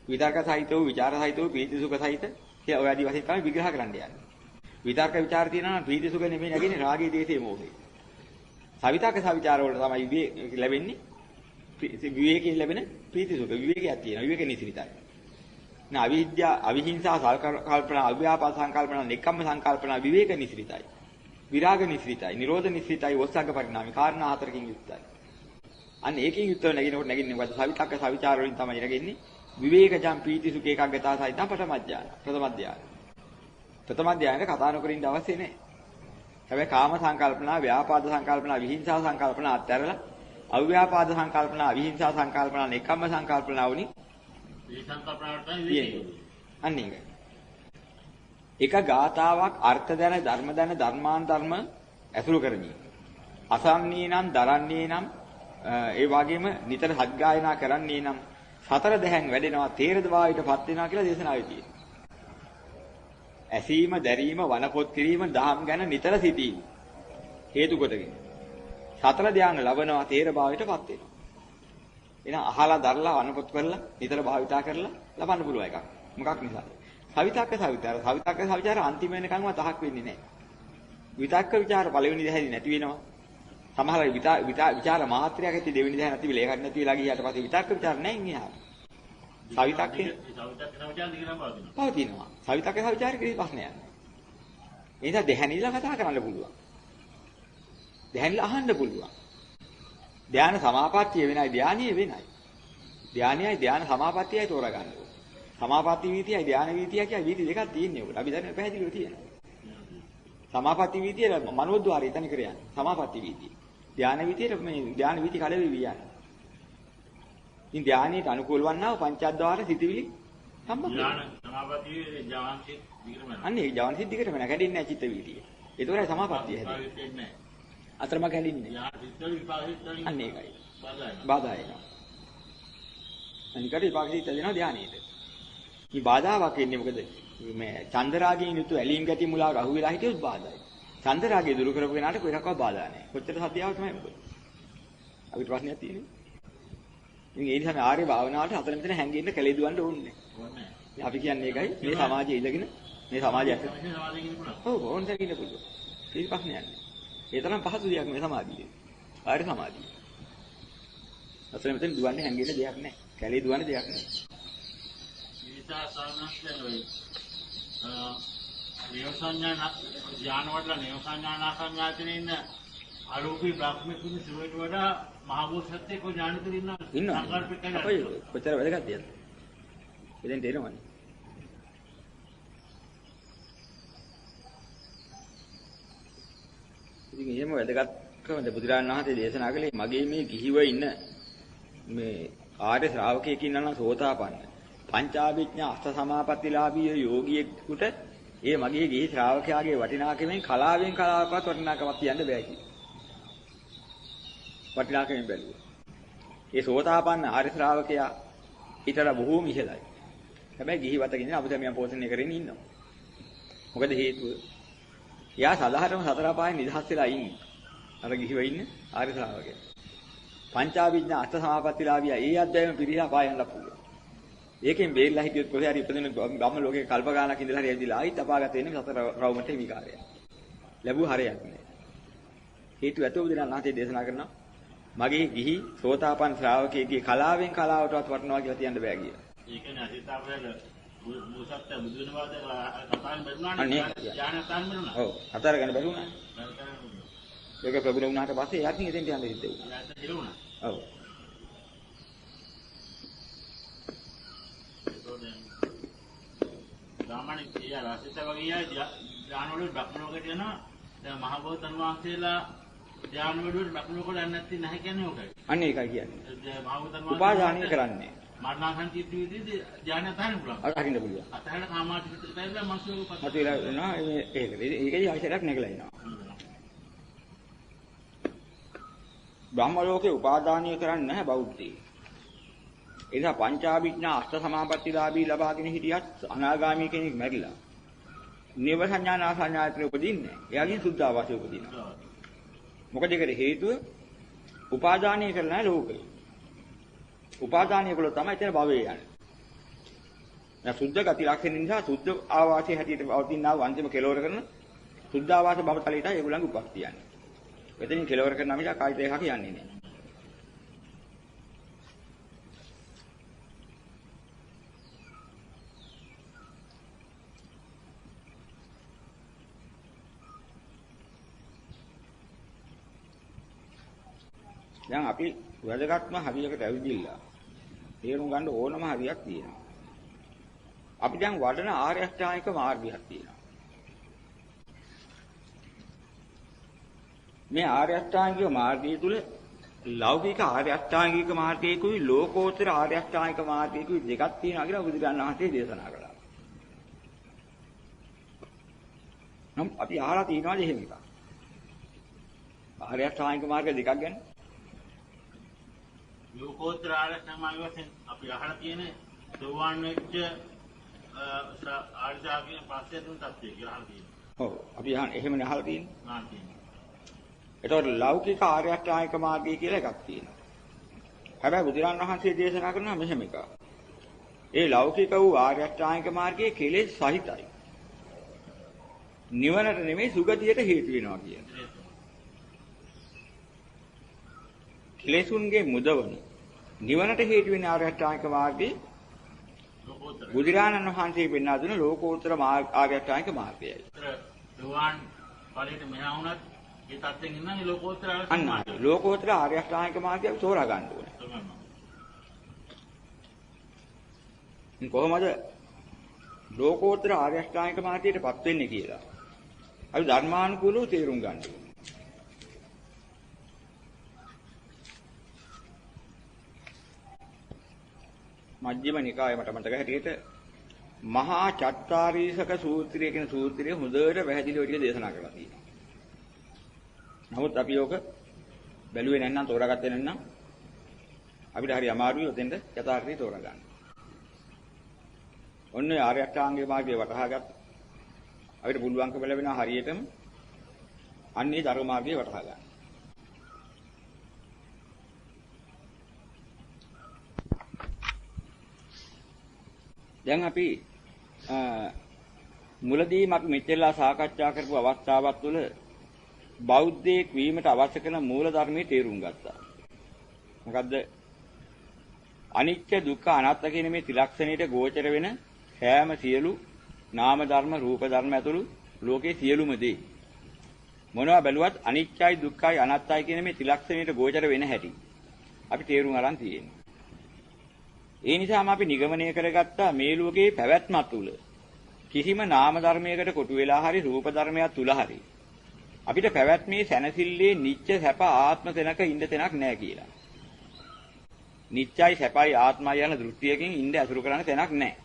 විතර්ක සහිතව විචාර සහිතව ප්‍රීති සුඛ සහිත කියලා ඔය ආදී වශයෙන් තමයි විග්‍රහ කරන්න යන්නේ. විතර්ක ਵਿਚාර තියෙනවා නම් ප්‍රීති සුඛ නෙමෙයි නැගින්නේ රාගයේ දේශයේ මොහේ. සවිතක්ක සවිචාර වලට තමයි විවේක ලැබෙන්නේ. විවේකයෙන් ලැබෙන ප්‍රීති සුඛ විවේකයක් තියෙනවා. විවේක නිසිතයි. නා අවිද්‍යා අවිහිංසා සංකල්පන අව්‍යාපාද සංකල්පන නික්කම්ම සංකල්පන විවේක නිසිතයි. විරාග නිසිතයි. නිරෝධ නිසිතයි. වස්සග්ග පරිණාමී කාරණා හතරකින් යුක්තයි. අන්න ඒකෙන් යුක්තව නැගිනකොට නැගින්නේ මොකද? සවිතක්ක සවිචාර වලින් තමයි නැගින්නේ. විවේකජම් ප්‍රීති සුඛ ඒකාග්‍රතාව සහිත ප්‍රථම ධානය. ප්‍රථම ධානයේ කතා නොකර ඉන්න අවශ්‍ය නැහැ. හැබැයි කාම සංකල්පනා, ව්‍යාපාද සංකල්පනා, විහිංසා සංකල්පනා අත්හැරලා අව්‍යාපාද සංකල්පනා, විහිංසා සංකල්පනා, නිකම්ම සංකල්පනා වුණි. මේ සංකල්පනාවට විවේකයි. අන්න ඒක. එක ගාතාවක් අර්ථ දැන ධර්ම දැන ධර්මාන් ධර්ම ඇසුරු කරමි. අසන්නේ නම් දරන්නේ නම් ඒ වගේම නිතර සත්ගායනා කරන්නේ නම් සතර දැහැන් වැඩෙනවා තේරද වායුවටපත් වෙනවා කියලා දේශනාවේ තියෙනවා. ඇසීම, දැරීම, වනපොත් කිරීම, දහම් ගැන නිතර සිටීම හේතු කොටගෙන සතර ධානය ලබනවා තේර භාවයටපත් වෙනවා. එහෙනම් අහලා දරලා වනපොත් කරලා නිතර භාවිතා කරලා ලබන්න පුළුවන් එකක්. මොකක් නිසාද? සවිතක්ක සවිචාර අන්තිම වෙනකන්ම තහක් වෙන්නේ නැහැ. විතක්ක ਵਿਚාර පළවෙනි දැහැරි නැති වෙනවා. සමහර විචාර මාත්‍රයක් ඇති දෙවෙනි දැහැරි නැති වෙලා ඒකට නැති වෙලා ගියාට පස්සේ විතක්ක ਵਿਚාර නැහැ ඉන්නේ. සවිතක්කේ පවතිනවා. සවිතක්ක සවිචාර කිසි ප්‍රශ්නයක් නැහැ. ඒ නිසා දැහැනිලා කතා කරන්න පුළුවන්. දැහැනිලා අහන්න පුළුවන්. ධාන සමාපත්තිය වෙනයි ධානීය වෙනයි. ධානයයි ධාන සමාපත්තියයි තෝරගන්න ඕනේ. සමාපatti වීතියයි ධාන වීතියයි කියලා වීති දෙකක් තියෙන්නේ උකට. අපි දැන් පැහැදිලිව තියෙනවා. සමාපatti වීතිය මනෝද්වාරය එතන කර යන්නේ. සමාපatti වීතිය. ධාන වීතියට මේ ධාන වීති කලෙවි වියන්නේ. ඉතින් ධානයට අනුකූල වන්නා වූ පංචද්වාර සිතිවිලි සම්බන්ධ. ධාන සමාපatti ජාන්සිත දිගටම යනවා. අන්නේ ජාන්සිත දිගටම යන කැඩෙන්නේ නැහැ චිත්ත වීතිය. ඒතරයි සමාපත්තිය හැදෙන්නේ. අතරම කැඩෙන්නේ. අන්න ඒකයි. බාධා එනවා. අනිකට විපාකසිත දෙනවා ධානයේට. මේ බාධාවක් එන්නේ මොකද? මේ චන්දරාගයෙන් යුතු ඇලීම් ගැටි මුලාවට අහු වෙලා හිටියොත් බාධායි. චන්දරාගය දුරු කරපු කෙනාට කොහෙරක්වත් බාධා නැහැ. කොච්චර සතියාව තමයි මොකද? අපිට ප්‍රශ්නයක් තියෙන්නේ. ඉතින් ඒ නිසා මේ ආර්ය භාවනාවට අතර මෙතන හැංගෙන්න කැලේ දුවන්න ඕනේ නැහැ. අපි කියන්නේ ඒකයි මේ සමාජයේ ඉඳගෙන මේ සමාජය ඇත. ඔව් ඕන දෙයක් ඉන්න පුළුවන්. ඒක ප්‍රශ්නයක් නෑ. ඒ තරම් පහසු දෙයක් මේ සමාධිය. ආර්ය සමාධිය. අතන මෙතන දුවන්නේ හැංගෙන්න දෙයක් නෑ. කැලේ දුවන්න දෙයක් නෑ. නිසා සාමාන්‍යයෙන් නියෝසඥාන ඥාන වල නියෝසඥානාසඥාතනේ ඉන්න අරූපී බ්‍රහ්මිකුනි සිවයට වඩා මහබෝසත්ත්වයේ කො ඥානිතුරු ඉන්නවා. සංකල්පික නැහැ. අපේ කොච්චර වැදගත්ද? එදෙන් තේරෙනවනේ. ඉතින් එහෙම වැදගත්කමද බුදුරජාණන් වහන්සේ දේශනා කළේ මගේ මේ ගිහිව ඉන්න මේ ආර්ය ශ්‍රාවකයෙක් ඉන්නා නම් සෝතාපන්න පංචාභිඥා අෂ්ට සමාපත්තිලාභී යෝගියෙකුට ඒ මගේ ගිහි ශ්‍රාවකයාගේ වටිනාකමෙන් කලාවෙන් කලාවකවත් වටිනාකමක් කියන්න බෑ කියලා. වටිනාකමෙන් බැලුවා. ඒ සෝතාපන්න ආර්ය ශ්‍රාවකයා ඊටර බොහෝම ඉහළයි. හැබැයි ගිහි වතකින් අපිට පෝෂණය කරගෙන ඉන්නවා. මොකද හේතුව? එයා සදාහරම සතර පායෙන් නිදහස් වෙලා ඉන්නේ. අර ගිහිව ඉන්න ආර්ය ශ්‍රාවකයා. පංචාභිඥා අෂ්ට සමාපත්තිලාභියා ඒ අධ්‍යයන පිළිලා පායන්න පුළුවන්. ඒකෙන් බේරලා හිටියොත් කොහේ හරි ඉපදෙන ගම්ම ලෝකේ කල්ප ගානක් ඉඳලා හරි ඇවිදලා ආයිත් අපාගත වෙන්නේ සතර රවුමට විකාරය. ලැබුව හරයක් නෑ. හේතු ඇතෝ බුදුරජාණන් වහන්සේ දේශනා කරනවා මගේ ගිහි සෝතාපන්න ශ්‍රාවකයෙක්ගේ කලාවෙන් කලාවටවත් වටනවා කියලා කියන්න බෑ කියලා. ඒකනේ අසිතාවල මුසත්ත බුදු වෙනවාද කතාන් බැලුණානේ ඥානතාන් බැලුණා. ඔව් අතර ගන්න බැලුණානේ. ඒක ප්‍රගුණ වුණාට පස්සේ එයාට ඉතින් යන්න හිතෙන්නේ. ඥානත දිරුණා. ඔව්. සාමාන්‍ය කියා රාසිත වගේ ඥාන වල බක්මනෝකට යනවා. දැන් මහ බෝසත්න් වහන්සේලා ඥාන වල බක්මනෝකට යන්නේ නැති නැහැ කියන්නේ ඕකයි. අන්න ඒකයි කියන්නේ. මහ බෝසත්න් වහන්සේ උපාදානීය කරන්නේ. මරණාසන්න කිව්වේදී ඥාන අතහරින්න පුළුවන්. අතහරින්න පුළුවන්. අතහරින කාමාර්ථ පිටට පැනලා මනසෝ පත්. මතුවලා එනවා ඒකයි ආශ්‍රයක් නැගලා එනවා. බ්‍රහ්ම ලෝකේ උපාදානීය කරන්නේ නැහැ බෞද්ධයෝ. ඒ නිසා පංචාභිඥා අෂ්ට සමාපත්තිලාභී ලබාගෙන හිටියත් අනාගාමී කෙනෙක් මැරිලා. නිව සංඥානාසඤ්ඤායතනෙ උපදින්නේ. එයාගෙන් සුද්ධාවාසය උපදිනවා. මොකද ඒකට හේතුව උපාදානීය කරලා නැහැ ලෝකේ. උපාදානීය කළොත් තමයි එතන භවයේ යන්නේ. දැන් සුද්ධ ගති ලක්ෂණ නිසා සුද්ධ ආවාසයේ හැටියට පවතිනා වූ අන්තිම කෙලවර කරන සුද්ධ ආවාස භවතලයට ඒගොල්ලන්ගේ උපස්තිය යන්නේ. එතනින් කෙලවර කරන මිස කායිත එකක් යන්නේ නැහැ. දැන් අපි වැදගත්ම හරියකට ඇවිදිලා තේරුම් ගන්න ඕනම හරියක් තියෙනවා. අපි දැන් වඩන ආර්ය අෂ්ටාංගික මාර්ගයක් තියෙනවා. මේ ආර්ය අෂ්ටාංගික මාර්ගය තුල ලෞකික ආර්ය අෂ්ටාංගික මාර්ගයකුයි ලෝකෝත්තර ආර්ය අෂ්ටාංගික මාර්ගයකුයි දෙකක් තියෙනවා කියලා බුදුරජාණන් වහන්සේ දේශනා කළා. නම් අපි අහලා තියෙනවාද එහෙම එකක්? ආර්ය අෂ්ටාංගික මාර්ග දෙකක් ගැන ලෝකෝත්තර ආර්යසමාගය වශයෙන් අපි අහලා තියෙන සෝවාන් වෙච්ච ආර්යසාගිය පස්සේ තුන් තත්ත්වය කියලා අහලා තියෙනවා. ඔව් අපි එහෙමනේ අහලා තියෙන්නේ. නාන් තියෙනවා. ඒතකොට ලෞකික ආර්ය අෂ්ටාංගික මාර්ගය කියලා එකක් තියෙනවා. හැබැයි බුදුරජාණන් වහන්සේ දේශනා කරනවා මෙහෙම එකක්. ඒ ලෞකික වූ ආර්ය අෂ්ටාංගික මාර්ගයේ කෙලෙස් සහිතයි. නිවනට නෙමෙයි සුගතියට හේතු වෙනවා කියන්නේ. කෙලෙසුන්ගේ මුදවන නිවනට හේතු වෙන ආර්ය අෂ්ටාංගික මාර්ගයේ බුදුරජාණන් වහන්සේ පෙන්වා දුන ලෝකෝත්තර ආර්ය අෂ්ටාංගික මාර්ගයයි. දුවාන් ඵලයට මෙහා වුණත් ඒ තත්ත්වෙන් ඉන්නනේ ලෝකෝත්තර අන්න ලෝකෝත්තර ආර්ය අෂ්ටාංගික මාර්ගය තෝරා ගන්න ඕනේ. කොහොමද ලෝකෝත්තර ආර්ය අෂ්ටාංගික මාර්ගයටපත් වෙන්නේ කියලා. අපි ධර්මානුකූලව තේරුම් ගන්න ඕනේ. මජ්ක්‍ධිම නිකායේ මට මතක හැටියට මහා චත්තාරීසක සූත්‍රය කියන සූත්‍රය හොඳට පැහැදිලිව ටික දේශනා කරලා තියෙනවා. නමුත් අපි ඕක බැලුවේ නැත්නම් තෝරාගත්තේ නැත්නම් අපිට හරි අමාරුයි උතෙන්ද යථාර්ථය තෝරගන්න. ඔන්න ආර්ය අෂ්ටාංගික මාර්ගය වටහා ගත්තා. අපිට පුළුවන්කම ලැබෙනවා හරියටම අන්නේ ධර්ම මාර්ගය වටහා ගන්න. දැන් අපි මුලදීම අපි මෙච්චරලා සාකච්ඡා කරපු අවස්ථාවක් තුළ බෞද්ධයෙක් වීමට අවශ්‍ය කරන මූල ධර්මයේ තේරුම් ගත්තා. මොකද්ද? අනිත්‍ය දුක්ඛ අනාත්ම කියන මේ ත්‍රිලක්ෂණයට ගෝචර වෙන හැම සියලු නාම ධර්ම රූප ධර්ම ඇතුළු ලෝකේ සියලුම දේ මොනවා බැලුවත් අනිත්‍යයි දුක්ඛයි අනාත්තයි කියන මේ ත්‍රිලක්ෂණයට ගෝචර වෙන හැටි අපි තේරුම් අරන් තියෙනවා. ඒ නිසාම අපි නිගමනය කරගත්තා මේ ලෝකේ පැවැත්ම තුළ කිසිම නාම ධර්මයකට කොටු වෙලා හරි රූප ධර්මයක් තුල හරි අපිට පැවැත්මේ සැනසille නිත්‍ය සැප ආත්ම තැනක ඉන්න තැනක් නැහැ කියලා. නිත්‍යයි සැපයි ආත්මයි යන දෘෂ්ටියකින් ඉන්න අසුරු කරන්න තැනක් නැහැ.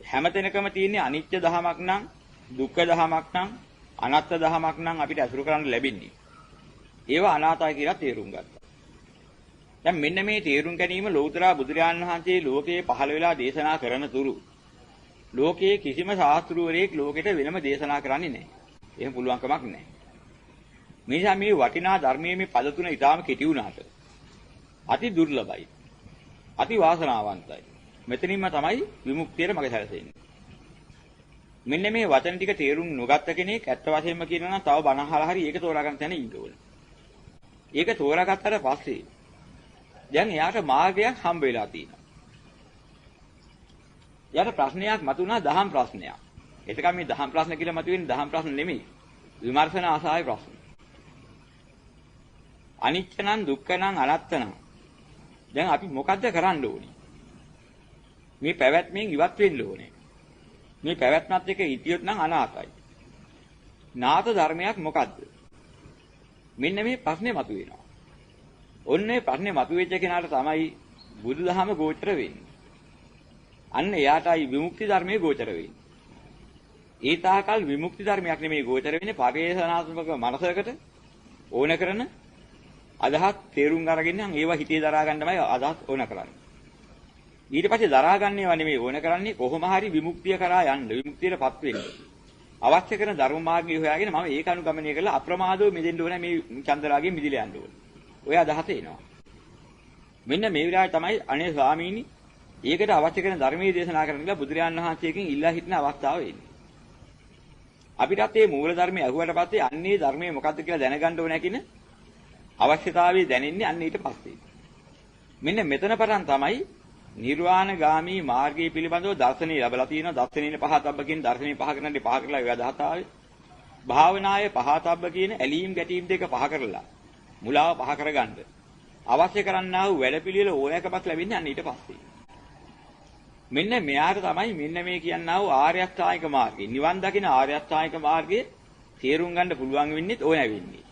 හැම තැනකම තියෙන්නේ අනිත්‍ය දහමක් නම් දුක්ඛ දහමක් නම් අනාත්ම දහමක් නම් අපිට අසුරු කරන්න ලැබෙන්නේ. ඒවා අනාතයි කියලා තේරුම් ගත්තා. දැන් මෙන්න මේ තේරුම් ගැනීම ලෞතර බුදුරජාණන් වහන්සේ ලෝකයේ පහළ වෙලා දේශනා කරන තුරු ලෝකයේ කිසිම ශාස්ත්‍රූවරයෙක් ලෝකෙට වෙනම දේශනා කරන්නේ නැහැ. එහෙම පුළුවන් කමක් නැහැ. මේ නිසා මේ වටිනා ධර්මයේ මේ පද තුන ඊටාම කෙටි වුණාට අති දුර්ලභයි. අති වාසනාවන්තයි. මෙතනින්ම තමයි විමුක්තියට මඟ සැලසෙන්නේ. මෙන්න මේ වචන ටික තේරුම් නොගත්ත කෙනෙක් ඇත්ත වශයෙන්ම කියනවා නම් තව බණ අහලා හරි ඒක තෝරා ගන්න තැන ඉන්න ඕනේ. ඒක තෝරාගත්තට පස්සේ දැන් එයාට මාර්ගයක් හම්බ වෙලා තියෙනවා. එයාට ප්‍රශ්නයක් මතුණා දහම් ප්‍රශ්නයක්. එතකම මේ දහම් ප්‍රශ්න කියලා මතුවෙන්නේ දහම් ප්‍රශ්න නෙමෙයි. විමර්ශන ආසාවේ ප්‍රශ්න. අනිත්‍ය නම් දුක්ඛ නම් අනාත්ම නම්. දැන් අපි මොකද්ද කරන්න ඕනේ? මේ පැවැත්මෙන් ඉවත් වෙන්න ඕනේ. මේ පැවැත්මත් එක්ක හිටියොත් නම් අනාතයි. නාත ධර්මයක් මොකද්ද? මෙන්න මේ ප්‍රශ්නේ මතුවෙනවා. ඔන්නේ ප්‍රශ්නේ මතුවෙච්ච කෙනාට තමයි බුදුදහම ගෝචර වෙන්නේ. අන්න එයාටයි විමුක්ති ධර්මයේ ගෝචර වෙන්නේ. ඒ තාකල් විමුක්ති ධර්මයක් නෙමෙයි ගෝචර වෙන්නේ පරිේශනාත්මක මනසකට ඕන කරන අදහස් තේරුම් අරගෙන නම් ඒවා හිතේ දරා ගන්නමයි අදහස් ඕන කරන්නේ. ඊට පස්සේ දරා ගන්නේවා නෙමෙයි ඕන කරන්නේ කොහොම හරි විමුක්තිය කරා යන්න විමුක්තියටපත් වෙන්න. අවශ්‍ය කරන ධර්ම මාර්ගය හොයාගෙන මම ඒක අනුගමනය කරලා අප්‍රමාදව මිදෙන්න ඕනේ මේ චන්දරාගෙන් මිදිලා යන්න ඕනේ. ඔය අදහස එනවා. මෙන්න මේ විලාසය තමයි අනේ ස්වාමීනි ඒකට අවශ්‍ය කරන ධර්මයේ දේශනා කරන්න කියලා බුදුරජාණන් වහන්සේගෙන් ඉල්ලා හිටින අවස්ථාව එන්නේ. අපිටත් මේ මූල ධර්මයේ අහුවට පස්සේ අන්නේ ධර්මයේ මොකද්ද කියලා දැනගන්න ඕනේ කියන අවශ්‍යතාවය දැනෙන්නේ අන්න ඊට පස්සේ. මෙන්න මෙතන පටන් තමයි නිර්වාණගාමී මාර්ගය පිළිබඳව දර්ශනීය ලැබලා තියෙනවා. දර්ශනීය පහතබ්බ කියන දර්ශනීය පහ කරනදී පහ කරලා ඒ අදහස ආවේ. භාවනායේ පහතබ්බ කියන ඇලීම් ගැටීම් දෙක පහ කරලා මුලාව පහ කරගන්න. අවශ්‍ය කරන්නා වූ වැඩපිළිවෙල ඕනෑකමක් ලැබෙන්නේ අන්න ඊට පස්සේ. මෙන්න මෙයාට තමයි මෙන්න මේ කියන්නා වූ ආර්ය අෂ්ටාංගික මාර්ගය. නිවන් දකින ආර්ය අෂ්ටාංගික මාර්ගයේ තේරුම් ගන්න පුළුවන් වෙන්නේ ඕනෑ වෙන්නේ.